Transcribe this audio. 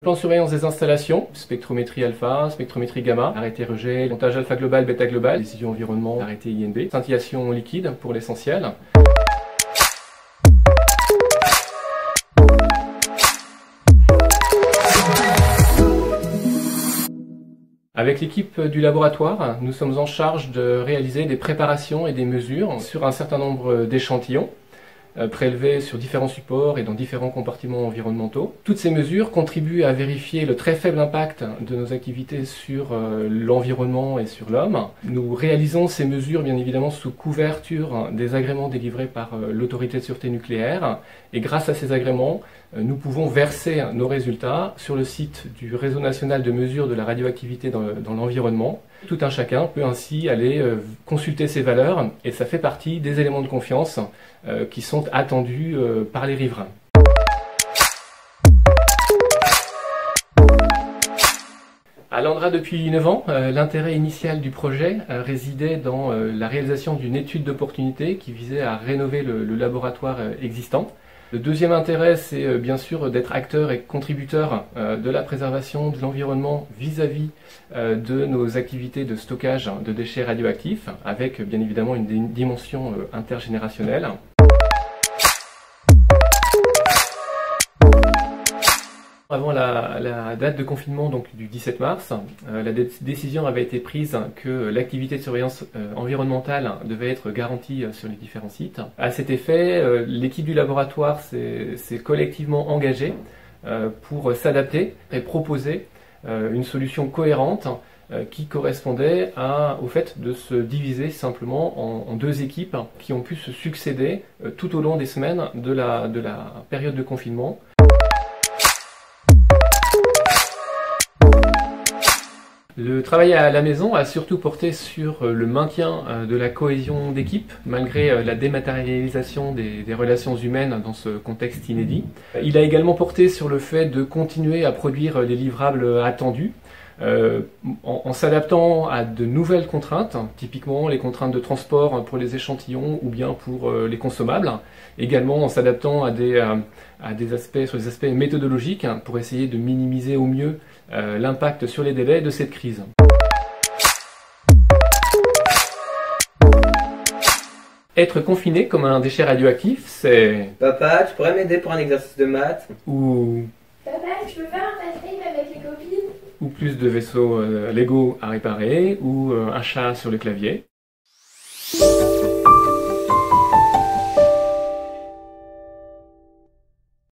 Plan de surveillance des installations, spectrométrie alpha, spectrométrie gamma, arrêté rejet, montage alpha global, bêta global, décision environnement, arrêté INB, scintillation liquide pour l'essentiel. Avec l'équipe du laboratoire, nous sommes en charge de réaliser des préparations et des mesures sur un certain nombre d'échantillons prélevés sur différents supports et dans différents compartiments environnementaux. Toutes ces mesures contribuent à vérifier le très faible impact de nos activités sur l'environnement et sur l'homme. Nous réalisons ces mesures bien évidemment sous couverture des agréments délivrés par l'autorité de sûreté nucléaire et grâce à ces agréments, nous pouvons verser nos résultats sur le site du Réseau national de mesure de la radioactivité dans l'environnement. Tout un chacun peut ainsi aller consulter ces valeurs et ça fait partie des éléments de confiance qui sont attendus par les riverains. À l'ANDRA depuis 9 ans, l'intérêt initial du projet résidait dans la réalisation d'une étude d'opportunité qui visait à rénover le laboratoire existant. Le deuxième intérêt, c'est bien sûr d'être acteur et contributeur de la préservation de l'environnement vis-à-vis de nos activités de stockage de déchets radioactifs, avec bien évidemment une dimension intergénérationnelle. Avant la date de confinement donc, du 17 mars, la décision avait été prise que l'activité de surveillance environnementale devait être garantie sur les différents sites. À cet effet, l'équipe du laboratoire s'est collectivement engagée pour s'adapter et proposer une solution cohérente qui correspondait au fait de se diviser simplement en deux équipes qui ont pu se succéder tout au long des semaines de la période de confinement. Le travail à la maison a surtout porté sur le maintien de la cohésion d'équipe, malgré la dématérialisation des relations humaines dans ce contexte inédit. Il a également porté sur le fait de continuer à produire les livrables attendus, en s'adaptant à de nouvelles contraintes, typiquement les contraintes de transport pour les échantillons ou bien pour les consommables, également en s'adaptant à des aspects méthodologiques pour essayer de minimiser au mieux l'impact sur les délais de cette crise. Être confiné comme un déchet radioactif, c'est... Papa, tu pourrais m'aider pour un exercice de maths? Papa, tu peux faire un fast-time avec les copines? Ou plus de vaisseaux Lego à réparer, ou un chat sur le clavier.